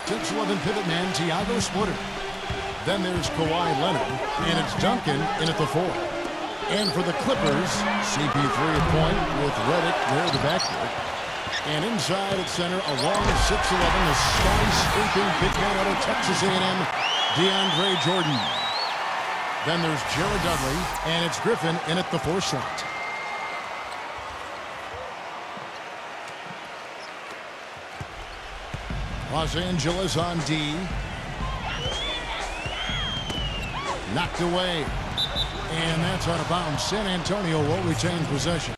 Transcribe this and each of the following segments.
6'11" pivot man Tiago Splitter. Then there's Kawhi Leonard, and it's Duncan in at the 4. And for the Clippers, CP3 at point with Redick near the backcourt. And inside at center, a long 6'11", the skyscraping big man out of Texas A&M, DeAndre Jordan. Then there's Jared Dudley, and it's Griffin in at the 4 slot. Los Angeles on D. Knocked away. And that's out of bounds. San Antonio will retain possession.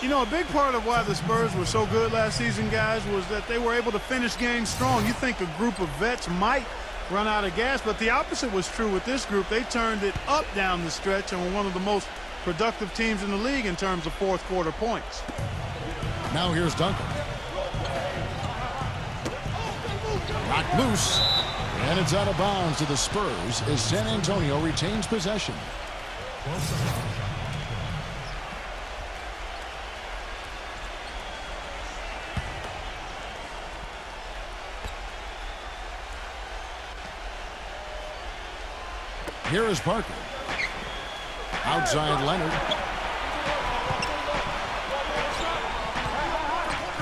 You know, a big part of why the Spurs were so good last season, guys, was that they were able to finish games strong. You think a group of vets might run out of gas, but the opposite was true with this group. They turned it up down the stretch and were one of the most productive teams in the league in terms of fourth quarter points. Now here's Duncan. Knocked loose, and it's out of bounds to the Spurs as San Antonio retains possession. Here is Parker. Outside Leonard.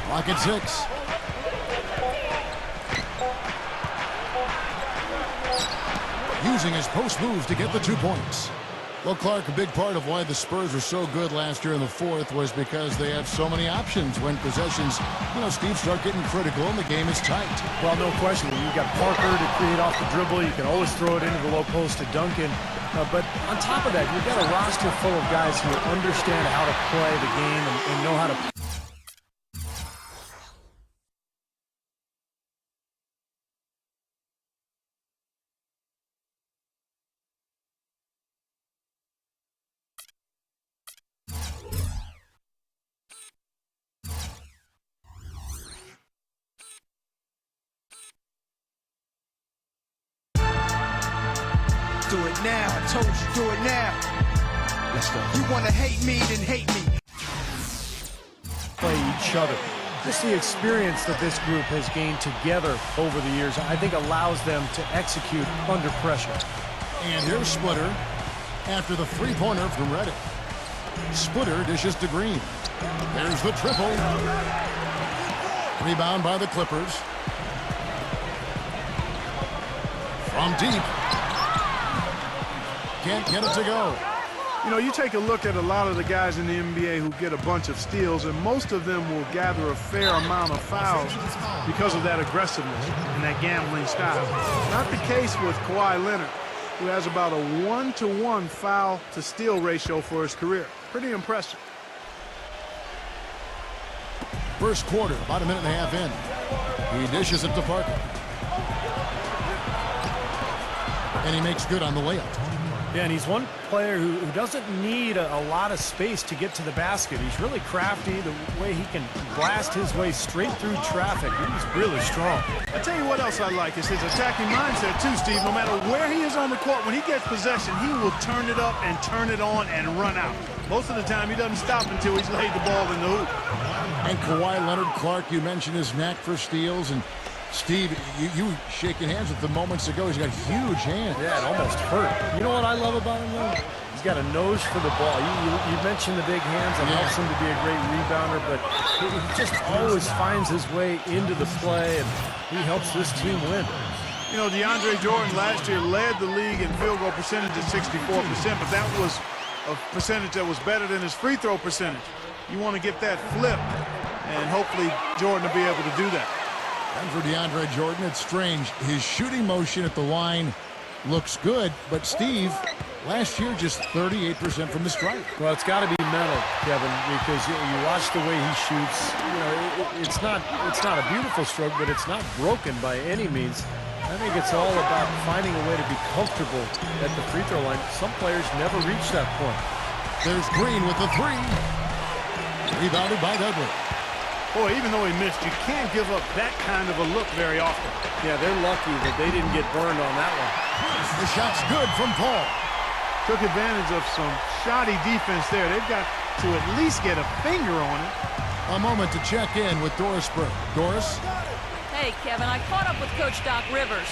Clock at 6. Using his post moves to get the 2 points. Well, Clark, a big part of why the Spurs were so good last year in the fourth was because they have so many options when possessions, Steve, start getting critical and the game is tight. Well, no question. You've got Parker to create off the dribble. You can always throw it into the low post to Duncan. But on top of that, you've got a roster full of guys who understand how to play the game and know how to play. Do it now. I told you, do it now. Let's go. You want to hate me, then hate me. Play each other. Just the experience that this group has gained together over the years, I think allows them to execute under pressure. And here's Splitter after the three-pointer from Redick. Splitter dishes to Green. There's the triple. Rebound by the Clippers. From deep. Can't get it to go. You know, you take a look at a lot of the guys in the NBA who get a bunch of steals, and most of them will gather a fair amount of fouls because of that aggressiveness and that gambling style. Not the case with Kawhi Leonard, who has about a 1-to-1 foul-to-steal ratio for his career. Pretty impressive. First quarter, about a minute and a half in. He dishes it to Parker. And he makes good on the layup. Yeah, and he's one player who doesn't need a lot of space to get to the basket. He's really crafty, the way he can blast his way straight through traffic. He's really strong. I tell you what else I like is his attacking mindset too, Steve. No matter where he is on the court, when he gets possession, he will turn it up and turn it on and run out. Most of the time, he doesn't stop until he's laid the ball in the hoop. And Kawhi Leonard, Clark, you mentioned his knack for steals, and Steve, you shaking hands with him moments ago. He's got huge hands. Yeah, it almost hurt. You know what I love about him, though? He's got a nose for the ball. You mentioned the big hands. It helps him to be a great rebounder, but he just always finds his way into the play, and he helps this team win. You know, DeAndre Jordan last year led the league in field goal percentage at 64%, but that was a percentage that was better than his free throw percentage. You want to get that flip, and hopefully Jordan will be able to do that. And for DeAndre Jordan, it's strange. His shooting motion at the line looks good, but Steve, last year just 38% from the stripe. Well, it's got to be mental, Kevin, because you watch the way he shoots. You know, it's not a beautiful stroke, but it's not broken by any means. I think it's all about finding a way to be comfortable at the free throw line. Some players never reach that point. There's Green with the three. Rebounded by Dudley. Boy, even though he missed, you can't give up that kind of a look very often. Yeah, they're lucky that they didn't get burned on that one. The shot's good from Paul. Took advantage of some shoddy defense there. They've got to at least get a finger on it. A moment to check in with Doris Burke. Doris? Hey, Kevin, I caught up with Coach Doc Rivers.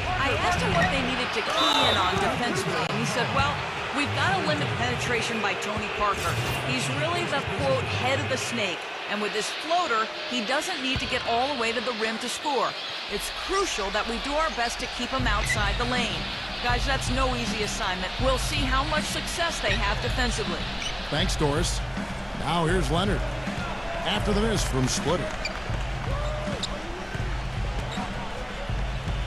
I asked him what they needed to key in on defensively, and he said, well, we've got to limit penetration by Tony Parker. He's really the, quote, head of the snake. And with this floater, he doesn't need to get all the way to the rim to score. It's crucial that we do our best to keep him outside the lane. Guys, that's no easy assignment. We'll see how much success they have defensively. Thanks, Doris. Now here's Leonard. After the miss from Splitter.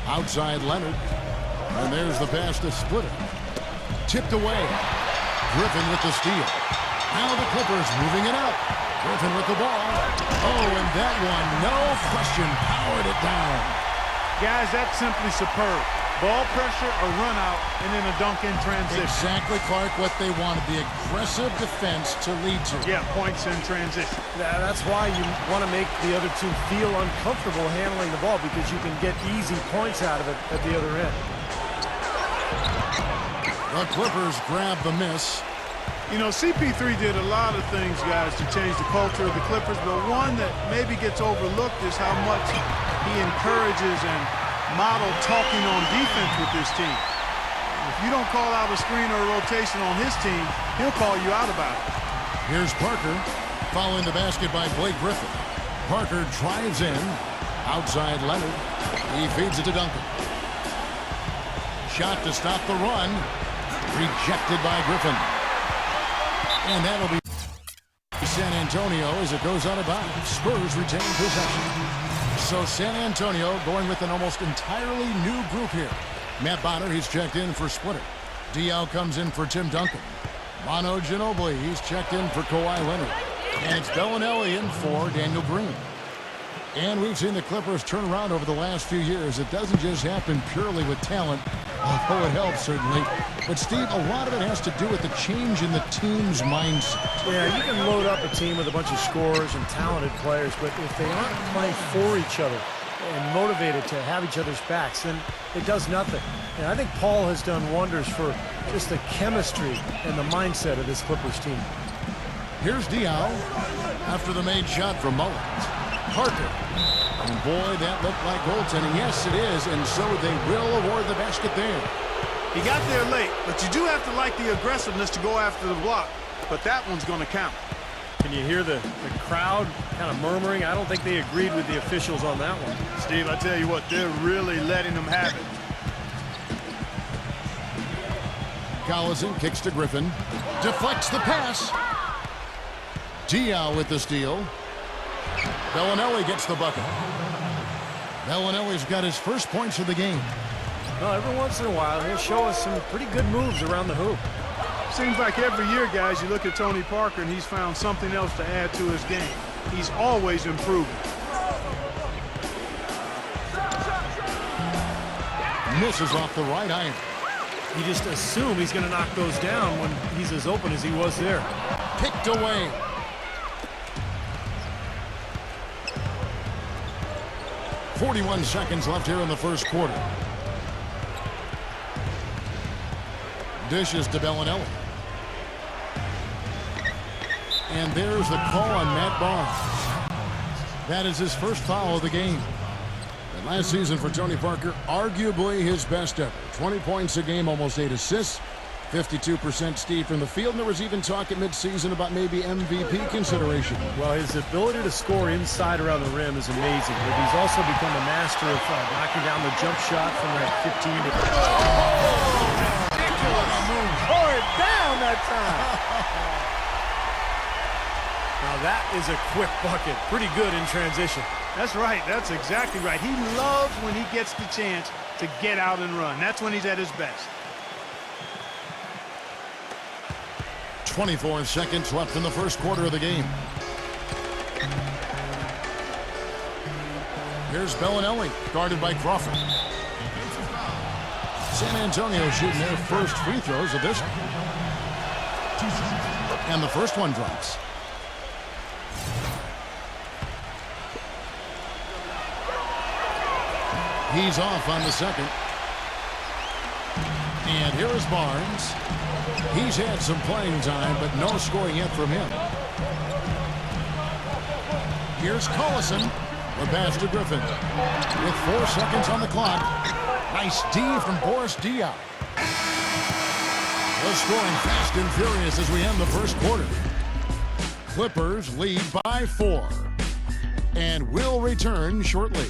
Outside Leonard. And there's the pass to Splitter. Tipped away. Griffin with the steal. Now the Clippers moving it up. Griffin with the ball. Oh, and that one, no question, powered it down. Guys, that's simply superb. Ball pressure, a run out, and then a dunk in transition. Exactly, Clark, what they wanted, the aggressive defense to lead to. Yeah, points in transition. That's why you want to make the other team feel uncomfortable handling the ball, because you can get easy points out of it at the other end. The Clippers grab the miss. You know, CP3 did a lot of things, guys, to change the culture of the Clippers, but one that maybe gets overlooked is how much he encourages and model talking on defense with this team. If you don't call out a screen or a rotation on his team, he'll call you out about it. Here's Parker following the basket by Blake Griffin. Parker drives in. Outside Leonard. He feeds it to Duncan. Shot to stop the run. Rejected by Griffin. And that'll be San Antonio as it goes out of bounds. Spurs retain possession. So San Antonio going with an almost entirely new group here. Matt Bonner, he's checked in for Splitter. Diaw comes in for Tim Duncan. Manu Ginobili, he's checked in for Kawhi Leonard. And it's Bellinelli in for Daniel Green. And we've seen the Clippers turn around over the last few years. It doesn't just happen purely with talent, although it helps certainly. But Steve, a lot of it has to do with the change in the team's mindset. Yeah, you can load up a team with a bunch of scorers and talented players, but if they aren't playing for each other and motivated to have each other's backs, then it does nothing. And I think Paul has done wonders for just the chemistry and the mindset of this Clippers team. Here's Diaw after the made shot from Mullins. Parker. And boy, that looked like goaltending. Yes, it is, and so they will award the basket there. He got there late, but you do have to like the aggressiveness to go after the block. But that one's going to count. Can you hear the crowd kind of murmuring? I don't think they agreed with the officials on that one. Steve, I tell you what, they're really letting them have it. Collison kicks to Griffin. Deflects the pass. Diaw with the steal. Bellinelli gets the bucket. Bellinelli's got his first points of the game. Well, every once in a while, he'll show us some pretty good moves around the hoop. Seems like every year, guys, you look at Tony Parker and he's found something else to add to his game. He's always improving. Misses off the right iron. You just assume he's going to knock those down when he's as open as he was there. Picked away. .41 seconds left here in the first quarter. Dishes to Bellinelli. And there's the call on Matt Barnes. That is his first foul of the game. And last season for Tony Parker, arguably his best ever. 20 points a game, almost 8 assists. 52% Steve from the field, and there was even talk at midseason about maybe MVP consideration. Well, his ability to score inside around the rim is amazing, but he's also become a master of knocking down the jump shot from that 15 to... Oh, ridiculous! Tore it down that time! Now that is a quick bucket. Pretty good in transition. That's right. That's exactly right. He loves when he gets the chance to get out and run. That's when he's at his best. 24 seconds left in the first quarter of the game. Here's Bellinelli, guarded by Crawford. San Antonio shooting their first free throws of this. And the first one drops. He's off on the second. And here is Barnes. He's had some playing time, but no scoring yet from him. Here's Collison. The pass to Griffin. With 4 seconds on the clock. Nice D from Boris Diaw. We're scoring fast and furious as we end the first quarter. Clippers lead by 4. And will return shortly.